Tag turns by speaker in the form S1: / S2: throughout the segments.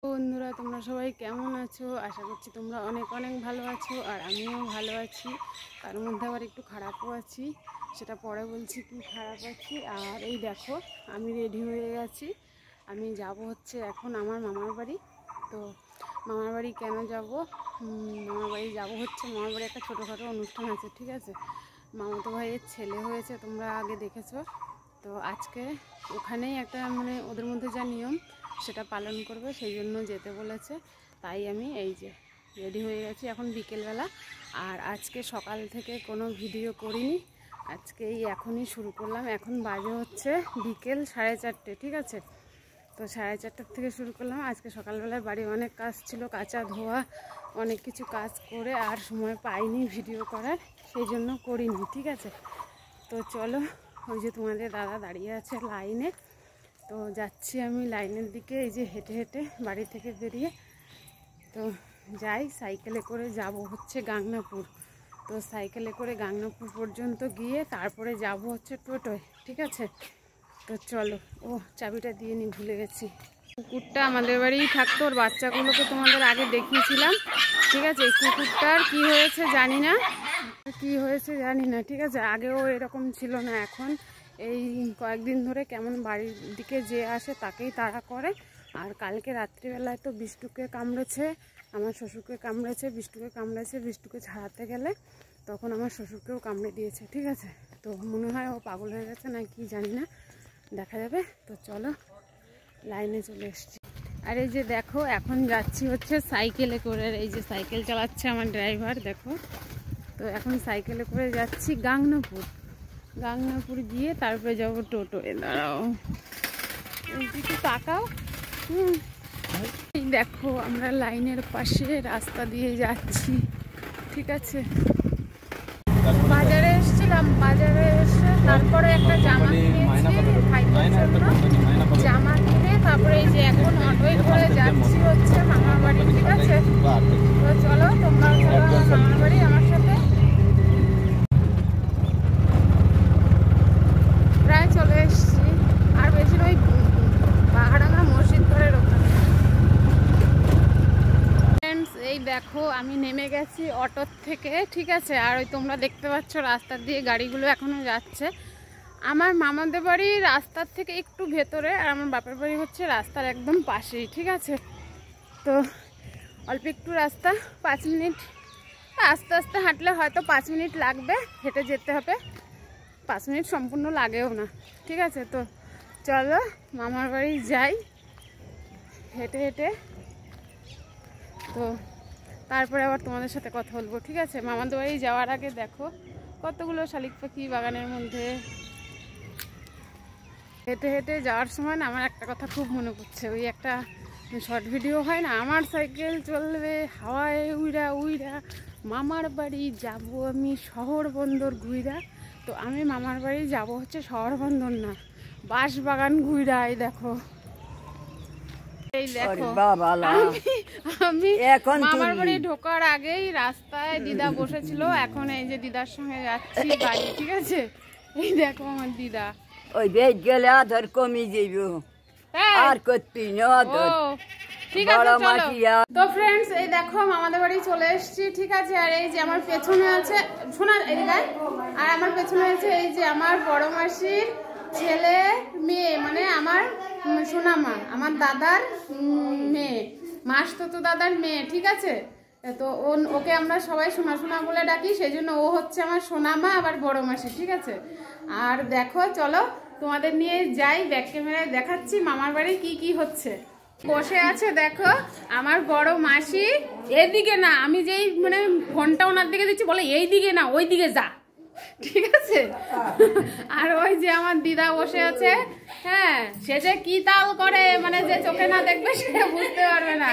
S1: বন্ধুরা তোমরা সবাই কেমন আছো? আশা করছি তোমরা অনেক অনেক ভালো আছো, আর আমিও ভালো আছি। তার মধ্যে আবার একটু খারাপও আছি, সেটা পরে বলছি কি খারাপ আছি। আর এই দেখো আমি রেডি হয়ে গেছি, আমি যাব হচ্ছে এখন আমার মামার বাড়ি। তো মামার বাড়ি কেন যাব? মামার বাড়ি যাব হচ্ছে, মামার বাড়ি একটা ছোটোখাটো অনুষ্ঠান আছে, ঠিক আছে। মামাতো ভাইয়ের ছেলে হয়েছে, তোমরা আগে দেখেছো। তো আজকে ওখানেই একটা মানে ওদের মধ্যে যা নিয়ম সেটা পালন করবে, সেই জন্য যেতে বলেছে। তাই আমি এই যে রেডি হয়ে গেছি, এখন বিকেলবেলা। আর আজকে সকাল থেকে কোনো ভিডিও করিনি, আজকে এই এখনই শুরু করলাম। এখন বাজে হচ্ছে বিকেল 4:30, ঠিক আছে। তো 4:30 থেকে শুরু করলাম। আজকে সকালবেলায় বাড়ি অনেক কাজ ছিল, কাচা ধোয়া অনেক কিছু কাজ করে আর সময় পাইনি ভিডিও করার, সেই জন্য করিনি, ঠিক আছে। তো চলো, ওই যে তোমাদের দাদা দাঁড়িয়ে আছে লাইনে, তো যাচ্ছি আমি লাইনের দিকে, এই যে হেঁটে হেঁটে বাড়ি থেকে বেরিয়ে। তো যাই, সাইকেলে করে যাব হচ্ছে গাংনাপুর। তো সাইকেলে করে গাংনাপুর পর্যন্ত গিয়ে তারপরে যাব হচ্ছে টোটোয়, ঠিক আছে। তো চলো, ও চাবিটা দিয়ে নি, ভুলে গেছি। কুকুরটা আমাদের বাড়িই থাকতো, ওর বাচ্চাগুলোকে তোমাদের আগে দেখিয়েছিলাম, ঠিক আছে। এই কুকুরটার কি হয়েছে জানি না, ঠিক আছে। আগেও এরকম ছিল না, এখন এই কয়েকদিন ধরে কেমন বাড়ির দিকে যে আসে তাকেই তাড়া করে। আর কালকে রাত্রিবেলায় তো বিষ্টুকে কামড়েছে, আমার শ্বশুরকে কামড়েছে, বিষ্টুকে ছাড়াতে গেলে তখন আমার শ্বশুরকেও কামড়ে দিয়েছে, ঠিক আছে। তো মনে হয় ও পাগল হয়ে গেছে না কি জানি না, দেখা যাবে। তো চলো, লাইনে চলে এসছি। আর এই যে দেখো এখন যাচ্ছি হচ্ছে সাইকেলে করে, এই যে সাইকেল চালাচ্ছে আমার ড্রাইভার, দেখো। তো এখন সাইকেলে করে যাচ্ছি গাংনাপুর গিয়ে তারপরে যাবো টোটোয়। দাঁড়াও, এই দিকে তাকাও। এই দেখো আমরা লাইনের পাশে রাস্তা দিয়ে যাচ্ছি, ঠিক আছে। বাজারে এসেছিলাম, বাজারে এসে তারপরে একটা জামা কিনেছি, জামা কিনে তারপরে এই যে এখন অটোয় করে যাচ্ছি হচ্ছে মামার বাড়ি, ঠিক আছে। তো চলো, তোমরাও চলো মামার বাড়ি আমার সাথে। প্রায় চলে এসছি, আর বেশি ওই পাহাড়াঙ্গা মসজিদ ঘরের ওখানে। ফ্রেন্ডস, এই দেখো আমি নেমে গেছি অটোর থেকে, ঠিক আছে। আর ওই তোমরা দেখতে পাচ্ছ রাস্তা দিয়ে গাড়িগুলো এখনো যাচ্ছে। আমার মামাদের বাড়ি রাস্তার থেকে একটু ভেতরে, আর আমার বাপের বাড়ি হচ্ছে রাস্তার একদম পাশেই, ঠিক আছে। তো অল্প একটু রাস্তা, 5 মিনিট আস্তে আস্তে হাঁটলে হয়তো 5 মিনিট লাগবে, হেঁটে যেতে হবে। 5 মিনিট সম্পূর্ণ লাগেও না, ঠিক আছে। তো চলো মামার বাড়ি যাই হেঁটে হেঁটে, তো তারপরে আবার তোমাদের সাথে কথা বলবো, ঠিক আছে। মামাদের বাড়ি যাওয়ার আগে দেখো কতগুলো শালিক পাখি বাগানের মধ্যে। হেঁটে হেঁটে যাওয়ার সময় না আমার একটা কথা খুব মনে পড়ছে, ওই একটা শর্ট ভিডিও হয় না, আমার সাইকেল চলবে হাওয়ায় উইরা উইরা, মামার বাড়ি যাব আমি শহর বন্দর ঘুইরা। তো আমি মামার বাড়ি যাব হচ্ছে শহর বন্দর না, বাঁশ বাগান ঘুইরা। এই দেখো, এই দেখো আমি মামার বাড়ি ঢোকার আগেই রাস্তায় দিদা বসেছিল, এখন এই যে দিদার সঙ্গে যাচ্ছি বাড়ি, ঠিক আছে। এই দেখো আমার দিদা,
S2: ওই বেদ গেলে আধার কমে যাইব, আর করতে না
S1: ঠিক আছে চলো। তো ফ্রেন্ডস, এই দেখো মামাদের বাড়ি চলে এসেছি, ঠিক আছে। আর এই যে আমার পেছনে আছে শোনার এদিকে, আর আমার পেছনে আছে এই যে আমার বড় মাসির ছেলে মেয়ে, মানে আমার সোনামা, আমার দাদার মেয়ে, মাসতো দাদার মেয়ে, ঠিক আছে। তো ওকে আমরা সবাই সোনা সোনা বলে ডাকি, সেই জন্য ও হচ্ছে আমার সোনামা আবার বড় মাসি, ঠিক আছে। আর দেখো চলো তোমাদের নিয়ে যাই, ব্যাক ক্যামেরায় দেখাচ্ছি মামার বাড়ি কি কি হচ্ছে। বসে আছে দেখো আমার বড় মাসি, এদিকে না, আমি যেই মানে ফোনটা ওনার দিকে দিচ্ছি বলে এই দিকে না ওই দিকে যা, ঠিক আছে। আর ওই যে আমার দিদা বসে আছে, হ্যাঁ, সে যে কি তাল করে, মানে যে চোখে না দেখবে সে বুঝতে পারবে না,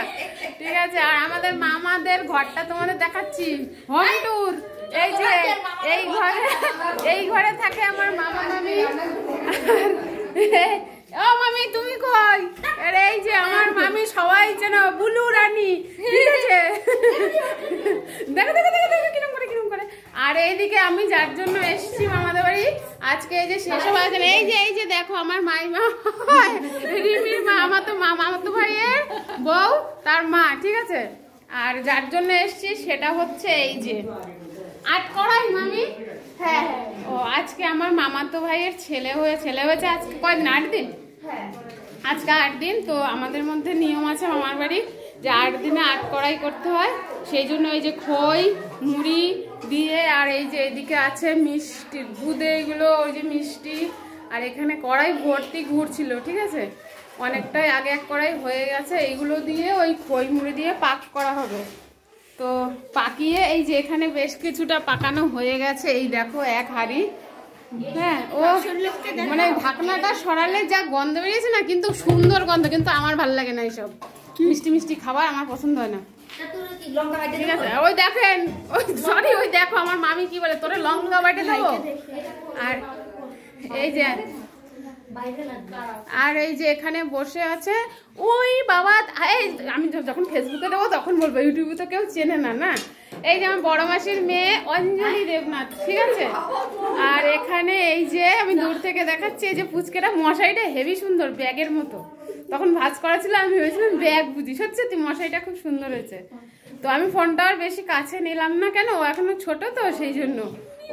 S1: ঠিক আছে। আর আমাদের মামাদের ঘরটা তোমাদের দেখাচ্ছি, হোম ট্যুর। এই যে এই ঘরে থাকে আমার মামা মামি। ও মামি তুমি কই? আরে এই যে আমার মামি, সবাই যেন বুলু রানী, ঠিক আছে। দেখো দেখো দেখো দেখো কিরম করে। আর এইদিকে আমি যার জন্য এসেছি মামাদের বাড়ি আজকে, এই যে শেষ হওয়ার জন্য, এই যে দেখো আমার মাইমা, রিমির মা, আমার তো ভাইয়ের বউ তার মা, ঠিক আছে। আর যার জন্য এসেছি সেটা হচ্ছে এই যে আটকড়াই মামি। হ্যাঁ, ও আজকে আমার মামাতো ভাইয়ের ছেলে হয়েছে আজকে কয়দিন, 8 দিন, আজকে 8 দিন। তো আমাদের মধ্যে নিয়ম আছে মামার বাড়ি যে 8 দিনে 8 কড়াই করতে হয়, সেই জন্য এই যে খই মুড়ি দিয়ে, আর এই যে এদিকে আছে মিষ্টি দুধে এগুলো, ওই যে মিষ্টি, আর এখানে কড়াই ভর্তি গুড় ছিল, ঠিক আছে, অনেকটাই আগে এক কড়াই হয়ে গেছে। এইগুলো দিয়ে ওই খই মুড়ি দিয়ে পাক করা হবে। তো পাকিয়ে এই যে এখানে বেশ কিছুটা পাকানো হয়ে গেছে, এই দেখো এক হাঁড়ি। হ্যাঁ, ও মানে ঢাকনাটা সরালে যা গন্ধ বেরিয়েছে না, কিন্তু সুন্দর গন্ধ, কিন্তু আমার ভালো লাগে না এইসব মিষ্টি মিষ্টি খাবার, আমার পছন্দ হয় না, ঠিক আছে। ওই দেখেন, ওই সরি, ওই দেখো আমার মামি কি বলে, তোরে লঙ্কা বাটে দেবো। আর এই যে এখানে বসে আছে ওই বাবা, আমি যখন ফেসবুকে দেবো তখন বলবো, ইউটিউবে তো কেউ চেনে না না। এই যে আমার বড় মাসির মেয়ে অঞ্জলি দেবনাথ, ঠিক আছে। আর এখানে এই যে আমি দূর থেকে দেখাচ্ছি, এই যে পুচকেটা, মশাইটা হেভি সুন্দর, ব্যাগের মতো। তখন ভাঁজ করা ছিল, আমি ভেবেছিলাম ব্যাগ বুঝি, সত্যি মশাইটা খুব সুন্দর হয়েছে। তো আমি ফোনটা আর বেশি কাছে নিলাম না, কেন ও এখনো ছোট তো, সেই জন্য।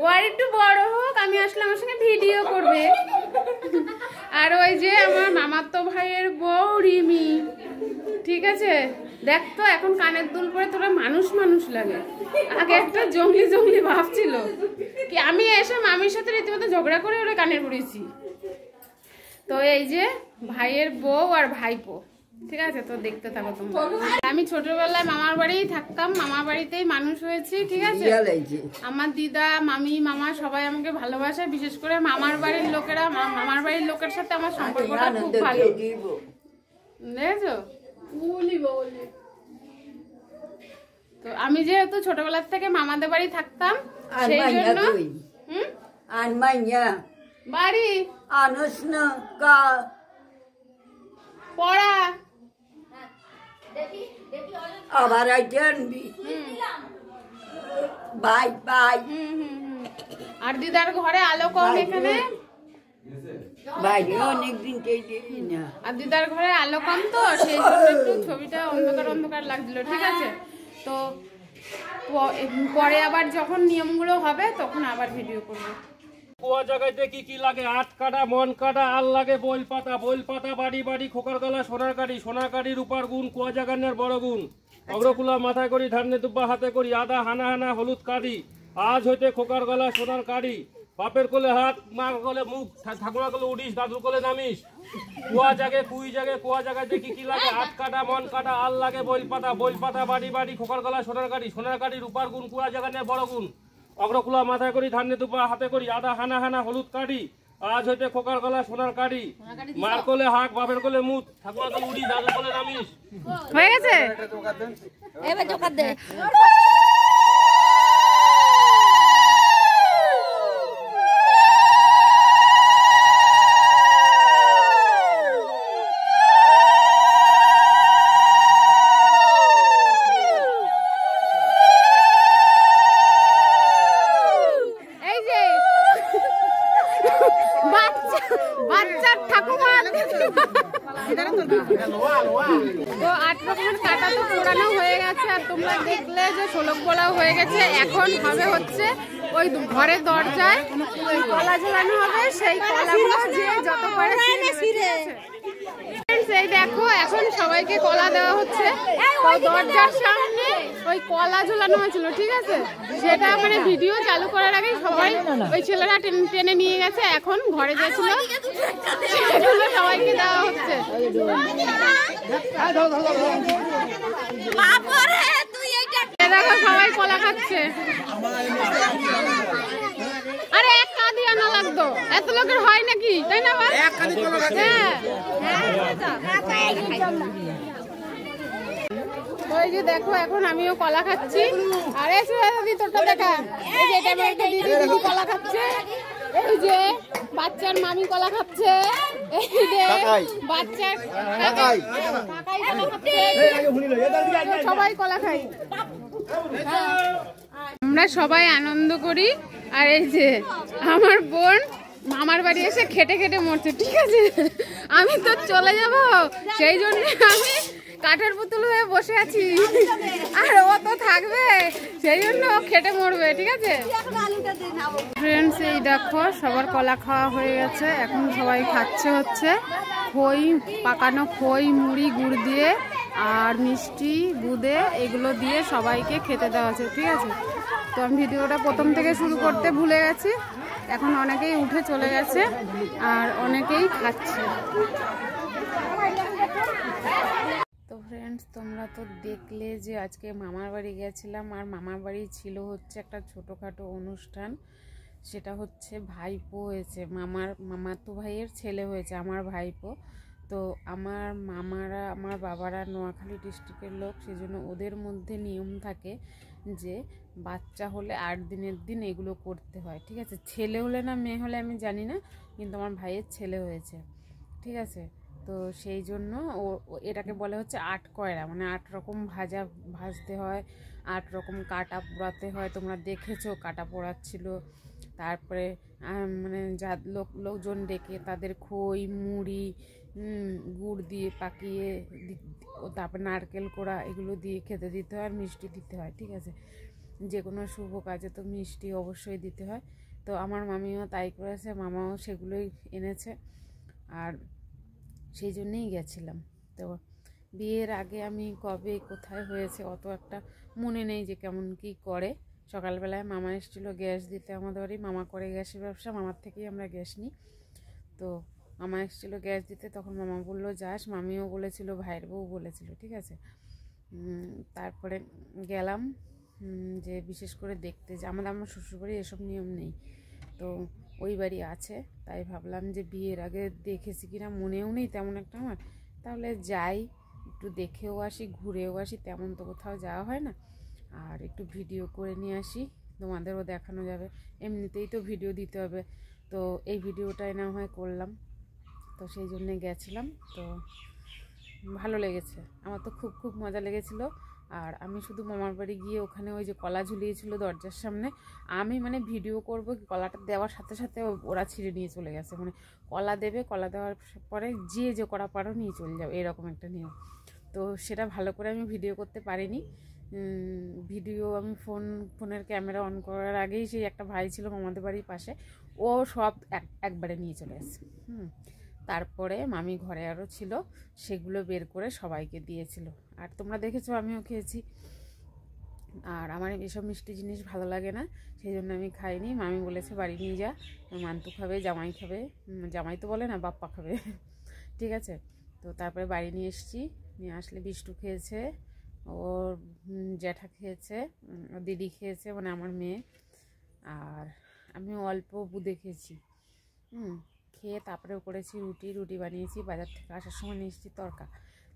S1: ও আর একটু বড় হোক, আমি আসলে আমার সঙ্গে ভিডিও করবে। আর ওই যে আমার মামাতো ভাইয়ের বউ রিমি, ঠিক আছে। দেখ তো এখন কানের দুল পরে তোরা মানুষ লাগে, আগে একটা জঙ্গলি ভাব ছিল কি। আমি এসে মামির সাথে রীতিমতো ঝগড়া করে ওরা কানের পড়েছি। তো এই যে ভাইয়ের বউ আর ভাইপো, ঠিক আছে। তো দেখতে থাকো তোমরা। আমি ছোটবেলায় মামার বাড়িই থাকতাম, মামার বাড়িতেই মানুষ হয়েছি, ঠিক আছে। আমার দিদা মামি মামা সবাই আমাকে ভালোবাসে, বিশেষ করে মামার বাড়ির লোকেরা, মামার বাড়ির লোকের সাথে আমার সম্পর্কটা খুব ভালো, দেখেছো। তো আমি যেহেতু ছোটবেলার থেকে মামাদের বাড়ি থাকতাম, সেই জন্য বাড়ি পড়া
S2: আবার বাই বাই।
S1: আর দিদার ঘরে আলো কম, এখানে
S2: অনেকদিন
S1: আর দিদার ঘরে আলো কম, তো সেই জন্য একটু ছবিটা অন্ধকার লাগছিল, ঠিক আছে। তো পরে আবার যখন নিয়মগুলো হবে তখন আবার ভিডিও করবো।
S3: কুয়া জায়গাতে কি কি লাগে, আট কাটা মন কাটা, আর লাগে বইল পাতা বাড়ি বাড়ি, খোকার গলা সোনার কাঠি রূপার গুণ, কুয়া জাগানের বড় গুণ, অগ্রকুলা মাথায় করি, ধান্যে দুব্বা হাতে করি, আদা হানা হলুদ কাঠি, আজ হইতে খোকার গলা সোনার কাঠি, বাপের কোলে হাত, মার কোলে মুখ, ঠাকুরা কোলে উড়িস, দাদুর কোলে নামিস, কুয়া জায়গাতে কি কি লাগে, আট কাটা মন কাটা, আর লাগে বইল পাতা বাড়ি বাড়ি, খোকার গলা সোনার কাঠি রূপার গুণ, কুয়া জাগানের বড় গুণ, অগ্রকুলা মাথায় করি, ধান্যে দুব্বা হাতে করি, আদা হানা হলুদ কাঠি, আজ হইতে খোকার গলা সোনার কাঠি, মার কোলে হাক, বাপের কোলে মুখ, ঠাকুরা কোলে উড়ি, দাদুর কোলে নামিস।
S1: হয়ে গেছে। বাচ্চার ঠাকুমা তো 8 রকমের কাটা তো পোড়ানো হয়ে গেছে, আর তোমরা দেখলে যে শোলক পোলাও হয়ে গেছে। এখন হবে হচ্ছে ওই ঘরের দরজায় কলা ঝোলানো হবে, সেই কলাগুলো যে যত পারে সেই দেখো এখন সবাইকে কলা দেওয়া হচ্ছে। দরজার সামনে ওই কলা ঝোলানো হয়েছিল, ঠিক আছে, সেটা মানে ভিডিও চালু করার আগে সবাই ওই ছেলেরা টেনে নিয়ে গেছে, এখন ঘরে গেছিল সেগুলো সবাইকে দেওয়া হচ্ছে। দেখো সবাই কলা খাচ্ছে। আরে এক কাঁদি আনা লাগতো, এত লোকের হয় নাকি, তাই না? ওই যে দেখো এখন আমিও কলা খাচ্ছি। আরে দিদি তোরটা দেখা, এই যে এটা দিদি কলা খাচ্ছে, এই যে বাচ্চার মামি কলা খাচ্ছে, এই যে বাচ্চার কাকাই কলা খাচ্ছে, সবাই কলা খাই। আমরা সবাই আনন্দ করি। আর এই যে আমার বোন মামার বাড়ি এসে খেটে খেটে মরছে, ঠিক আছে? আমি তো চলে যাব, সেই জন্য আমি কাঠের পুতুল হয়ে বসে আছি, আর ও তো থাকবে, সেই জন্য ও খেটে মরবে, ঠিক আছে? ফ্রেন্ডস, এই দেখো সবার কলা খাওয়া হয়ে গেছে, এখন সবাই খাচ্ছে হচ্ছে খই, পাকানো খই, মুড়ি, গুড় দিয়ে আর মিষ্টি, বুঁদে, এগুলো দিয়ে সবাইকে খেতে দেওয়া আছে, ঠিক আছে? তো আমি ভিডিওটা প্রথম থেকে শুরু করতে ভুলে গেছি, এখন অনেকেই উঠে চলে গেছে আর অনেকেই খাচ্ছে। তো ফ্রেন্ডস, তোমরা তো দেখলে যে আজকে মামার বাড়ি গেছিলাম, আর মামার বাড়ি ছিল হচ্ছে একটা ছোটোখাটো অনুষ্ঠান। সেটা হচ্ছে ভাইপো হয়েছে, মামাতো ভাইয়ের ছেলে হয়েছে আমার ভাইপো। তো আমার মামারা, আমার বাবারা নোয়াখালী ডিস্ট্রিক্টের লোক, সেজন্য ওদের মধ্যে নিয়ম থাকে যে বাচ্চা হলে 8 দিনের দিন এগুলো করতে হয়, ঠিক আছে? ছেলে হলে না মেয়ে হলে আমি জানি না, কিন্তু আমার ভাইয়ের ছেলে হয়েছে, ঠিক আছে? তো সেই জন্য এটাকে বলে হচ্ছে 8 কয়রা, মানে 8 রকম ভাজতে হয়, 8 রকম কাটা পোড়াতে হয়। তোমরা দেখেছো কাটা পোড়াচ্ছিল। তারপরে মানে যা লোকজন ডেকে তাদের খই, মুড়ি, গুড় দিয়ে পাকিয়ে, তারপর নারকেল কোড়া, এগুলো দিয়ে খেতে দিতে হয়, আর মিষ্টি দিতে হয়, ঠিক আছে? যে কোনো শুভ কাজে তো মিষ্টি অবশ্যই দিতে হয়। তো আমার মামিও তাই করেছে, মামাও সেগুলোই এনেছে, আর সেই জন্যেই গেছিলাম। তো বিয়ের আগে আমি কবে কোথায় হয়েছে অত একটা মনে নেই যে কেমন কি করে। সকালবেলায় মামা এসেছিলো গ্যাস দিতে আমাদের বাড়ি, মামা করে গ্যাসের ব্যবসা, মামার থেকেই আমরা গ্যাস নিই। তো মামা এসেছিলো গ্যাস দিতে, তখন মামা বললো যাস, মামিও বলেছিল, ভাইয়ের বউ বলেছিল, ঠিক আছে? তারপরে গেলাম, যে বিশেষ করে দেখতে যে আমার শ্বশুরবাড়ি এসব নিয়ম নেই, তো ওই বাড়ি আছে, তাই ভাবলাম যে বিয়ের আগে দেখেছি কিনা মনেও নেই তেমন একটা আমার, তাহলে যাই একটু দেখেও আসি, ঘুরেও আসি, তেমন তো কোথাও যাওয়া হয় না, আর একটু ভিডিও করে নিয়ে আসি, তোমাদেরও দেখানো যাবে, এমনিতেই তো ভিডিও দিতে হবে, তো এই ভিডিওটাই না হয় করলাম। তো সেই জন্যে গেছিলাম, তো ভালো লেগেছে, আমার তো খুব খুব মজা লেগেছিলো। আর আমি শুধু মামার বাড়ি গিয়ে ওখানে ওই যে কলা ঝুলিয়েছিল দরজার সামনে, আমি মানে ভিডিও করব, কলাটা দেওয়ার সাথে সাথে ওরা ছিঁড়ে নিয়ে চলে গেছে, মানে কলা দেবে, কলা দেওয়ার পরে যে কটা পারো নিয়ে চলে যাও, এরকম একটা নিয়ম। তো সেটা ভালো করে আমি ভিডিও করতে পারিনি। ভিডিও আমি ফোনের ক্যামেরা অন করার আগেই সেই একটা ভাই ছিল আমাদের বাড়ির পাশে, ও সব একবারে নিয়ে চলে আসে। তারপরে মামি ঘরে আরও ছিল, সেগুলো বের করে সবাইকে দিয়েছিল, আর তোমরা দেখেছো আমিও খেয়েছি। আর আমার এসব মিষ্টি জিনিস ভালো লাগে না, সেই জন্য আমি খাইনি। মামি বলেছে বাড়ি নিয়ে যা, মান্তু খাবে, জামাই খাবে, জামাই তো বলে না, বাপ্পা খাবে, ঠিক আছে? তো তারপরে বাড়ি নিয়ে এসেছি, নিয়ে আসলে বিষ্টু খেয়েছে, ওর জ্যাঠা খেয়েছে, ওর দিদি খেয়েছে, মানে আমার মেয়ে, আর আমি অল্প বুদে খেয়েছি। খেয়ে তারপরেও করেছি রুটি বানিয়েছি, বাজার থেকে আসার সময় নিয়ে এসেছি তরকা।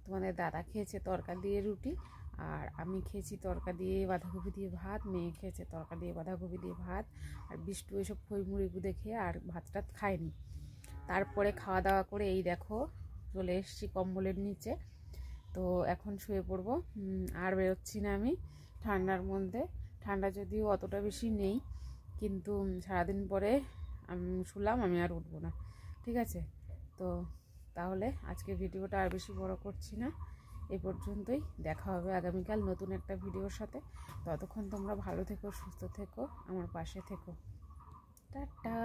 S1: তোমাদের দাদা খেয়েছে তরকা দিয়ে রুটি, আর আমি খেয়েছি তরকা দিয়ে বাঁধাকপি দিয়ে ভাত, মেয়ে খেয়েছে তরকা দিয়ে বাঁধাকপি দিয়ে ভাত, আর বিষ্টু এসব খই মুড়ি বুদে খেয়ে আর ভাতটা খায়নি। তারপরে খাওয়া দাওয়া করে এই দেখো চলে এসেছি কম্বলের নিচে, তো এখন শুয়ে পড়বো, আর বেরোচ্ছি না আমি ঠান্ডার মধ্যে। ঠান্ডা যদিও অতটা বেশি নেই, কিন্তু সারাদিন পরে আমি শুলাম, আমি আর উঠবো না, ঠিক আছে? তো তাহলে আজকে ভিডিওটা আর বেশি বড় করছি না, এই পর্যন্তই। দেখা হবে আগামীকাল নতুন একটা ভিডিওর সাথে। ততক্ষণ তোমরা ভালো থেকো, সুস্থ থেকো, আমার পাশে থেকো। টাটা।